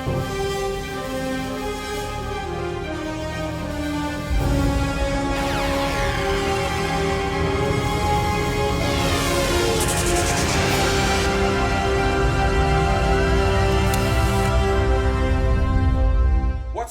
What's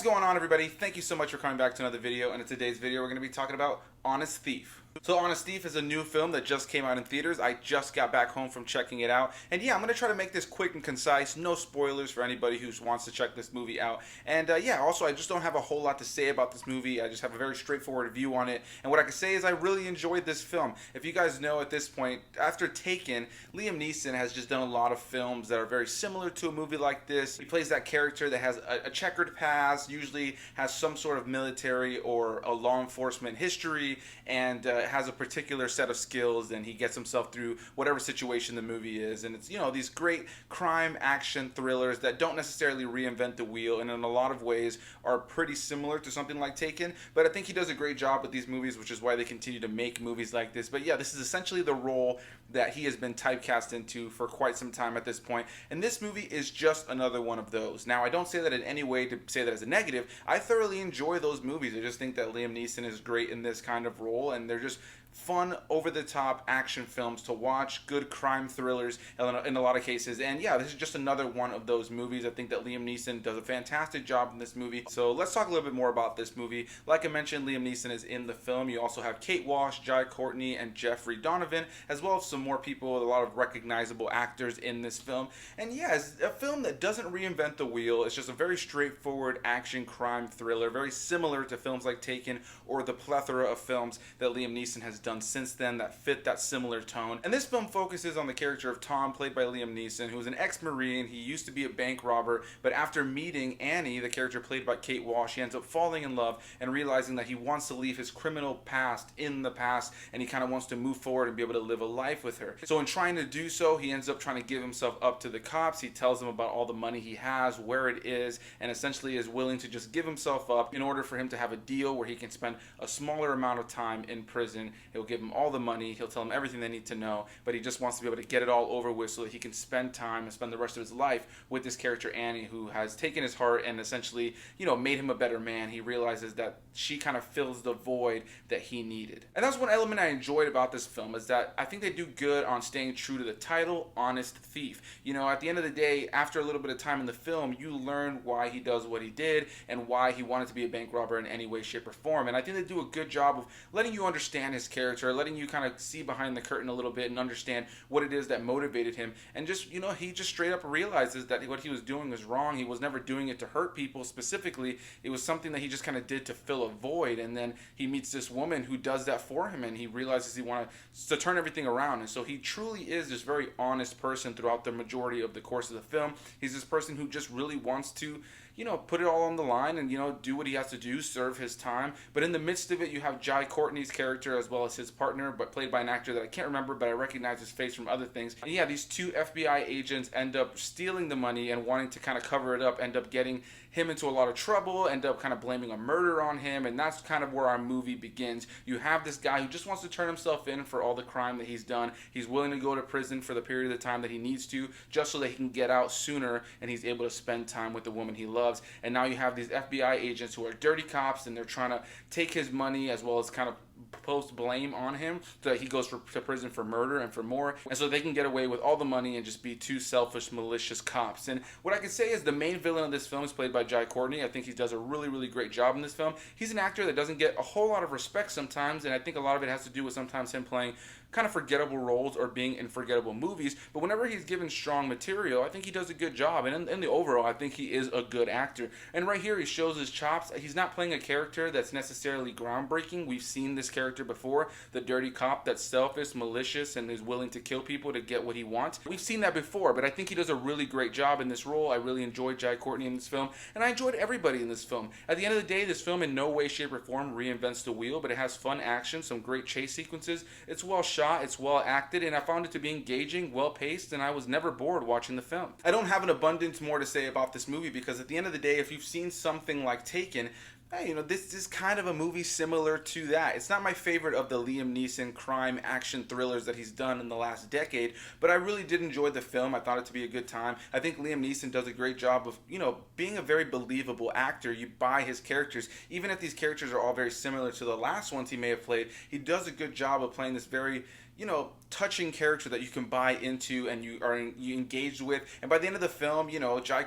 going on, everybody? Thank you so much for coming back to another video, and in today's video we're going to be talking about Honest Thief. So Honest Thief is a new film that just came out in theaters. I just got back home from checking it out, and yeah, I'm going to try to make this quick and concise, no spoilers for anybody who wants to check this movie out. And yeah, also I just don't have a whole lot to say about this movie. I just have a very straightforward view on it, and what I can say is I really enjoyed this film. If you guys know at this point, after Taken, Liam Neeson has just done a lot of films that are very similar to a movie like this. He plays that character that has a checkered past, usually has some sort of military or a law enforcement history, and has a particular set of skills, and he gets himself through whatever situation the movie is. And it's, you know, these great crime action thrillers that don't necessarily reinvent the wheel, and in a lot of ways are pretty similar to something like Taken. But I think he does a great job with these movies, which is why they continue to make movies like this. But yeah, this is essentially the role that he has been typecast into for quite some time at this point, and this movie is just another one of those. Now, I don't say that in any way to say that as a negative. I thoroughly enjoy those movies. I just think that Liam Neeson is great in this kind of role, and they're just fun, over-the-top action films to watch, good crime thrillers in a lot of cases. And yeah, this is just another one of those movies. I think that Liam Neeson does a fantastic job in this movie. So let's talk a little bit more about this movie. Like I mentioned, Liam Neeson is in the film. You also have Kate Walsh, Courtney, and Jeffrey Donovan, as well as some more people, a lot of recognizable actors in this film. And yeah, it's a film that doesn't reinvent the wheel. It's just a very straightforward action crime thriller, very similar to films like Taken or the plethora of films that Liam Neeson has done since then that fit that similar tone. And this film focuses on the character of Tom, played by Liam Neeson, who is an ex-Marine. He used to be a bank robber, but after meeting Annie, the character played by Kate Walsh, he ends up falling in love and realizing that he wants to leave his criminal past in the past, and he kind of wants to move forward and be able to live a life with her. So in trying to do so, he ends up trying to give himself up to the cops. He tells them about all the money he has, where it is, and essentially is willing to just give himself up in order for him to have a deal where he can spend a smaller amount of time in prison. He'll give him all the money, he'll tell them everything they need to know, but he just wants to be able to get it all over with so that he can spend time and spend the rest of his life with this character Annie, who has taken his heart and essentially, you know, made him a better man. He realizes that she kind of fills the void that he needed. And that's one element I enjoyed about this film, is that I think they do good on staying true to the title, Honest Thief. You know, at the end of the day, after a little bit of time in the film, you learn why he does what he did and why he wanted to be a bank robber in any way, shape, or form. And I think they do a good job of letting you understand his character, letting you kind of see behind the curtain a little bit and understand what it is that motivated him. And just, you know, he just straight up realizes that what he was doing was wrong. He was never doing it to hurt people specifically. It was something that he just kind of did to fill a void. And then he meets this woman who does that for him, and he realizes he wanted to turn everything around. And so he truly is this very honest person throughout the majority of the course of the film. He's this person who just really wants to, you know, put it all on the line and, you know, do what he has to do, serve his time. But in the midst of it, you have Courtney's character as well as his partner, but played by an actor that I can't remember, but I recognize his face from other things. And yeah, these two FBI agents end up stealing the money and wanting to kind of cover it up, end up getting him into a lot of trouble, end up kind of blaming a murder on him, and that's kind of where our movie begins. You have this guy who just wants to turn himself in for all the crime that he's done. He's willing to go to prison for the period of time that he needs to, just so that he can get out sooner and he's able to spend time with the woman he loves. And now you have these FBI agents who are dirty cops, and they're trying to take his money as well as kind of post blame on him so that he goes to prison for murder and for more, and so they can get away with all the money and just be two selfish, malicious cops. And what I can say is the main villain of this film is played by Courtney. I think he does a really, really great job in this film. He's an actor that doesn't get a whole lot of respect sometimes, and I think a lot of it has to do with sometimes him playing kind of forgettable roles or being in forgettable movies. But whenever he's given strong material, I think he does a good job. And in the overall, I think he is a good actor. And right here, he shows his chops. He's not playing a character that's necessarily groundbreaking. We've seen this character before, the dirty cop that's selfish, malicious, and is willing to kill people to get what he wants. We've seen that before, but I think he does a really great job in this role. I really enjoyed Courtney in this film, and I enjoyed everybody in this film. At the end of the day, this film in no way, shape, or form reinvents the wheel, but it has fun action, some great chase sequences. It's well shot, it's well acted, and I found it to be engaging, well paced, and I was never bored watching the film. I don't have an abundance more to say about this movie because at the end of the day, if you've seen something like Taken, hey, this is kind of a movie similar to that. It's not my favorite of the Liam Neeson crime action thrillers that he's done in the last decade, but I really did enjoy the film. I thought it to be a good time. I think Liam Neeson does a great job of, being a very believable actor. You buy his characters, even if these characters are all very similar to the last ones he may have played. He does a good job of playing this very touching character that you can buy into and you engaged with. And by the end of the film,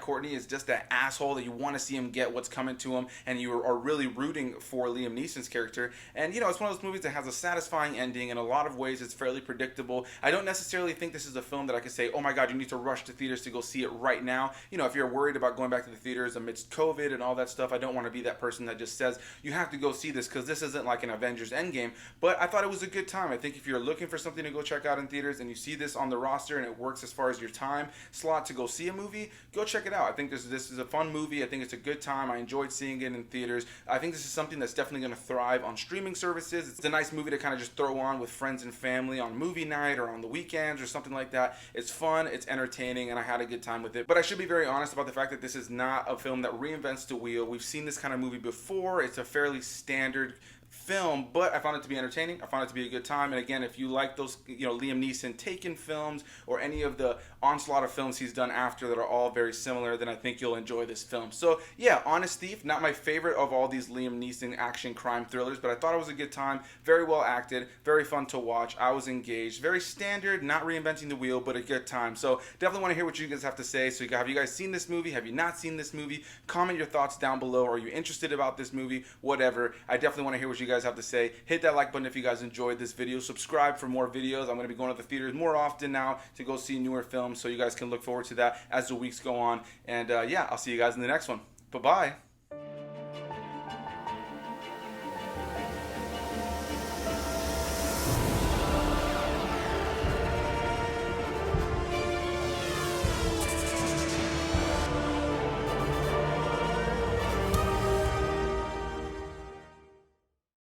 Courtney is just that asshole that you want to see him get what's coming to him, and you are really rooting for Liam Neeson's character. And it's one of those movies that has a satisfying ending. In a lot of ways, it's fairly predictable. I don't necessarily think this is a film that I could say, oh my god, you need to rush to theaters to go see it right now. If you're worried about going back to the theaters amidst COVID and all that stuff, I don't want to be that person that just says you have to go see this, because this isn't like an Avengers Endgame. But I thought it was a good time. I think if you're looking for something to go check out in theaters and you see this on the roster and it works as far as your time slot to go see a movie, go check it out. I think this is a fun movie. I think it's a good time. I enjoyed seeing it in theaters. I think this is something that's definitely going to thrive on streaming services. It's a nice movie to kind of just throw on with friends and family on movie night or on the weekends or something like that. It's fun, it's entertaining, and I had a good time with it. But I should be very honest about the fact that this is not a film that reinvents the wheel. We've seen this kind of movie before. It's a fairly standard film, but I found it to be entertaining. I found it to be a good time. And again, if you like those, Liam Neeson Taken films or any of the onslaught of films he's done after that are all very similar, then I think you'll enjoy this film. So yeah, Honest Thief, not my favorite of all these Liam Neeson action crime thrillers, but I thought it was a good time. Very well acted, very fun to watch. I was engaged. Very standard, not reinventing the wheel, but a good time. So definitely want to hear what you guys have to say. So have you guys seen this movie? Have you not seen this movie? Comment your thoughts down below. Are you interested about this movie? Whatever. I definitely want to hear what you guys have to say. Hit that like button if you guys enjoyed this video. Subscribe for more videos. I'm going to be going to the theaters more often now to go see newer films, so you guys can look forward to that as the weeks go on. And yeah, I'll see you guys in the next one. Bye-bye.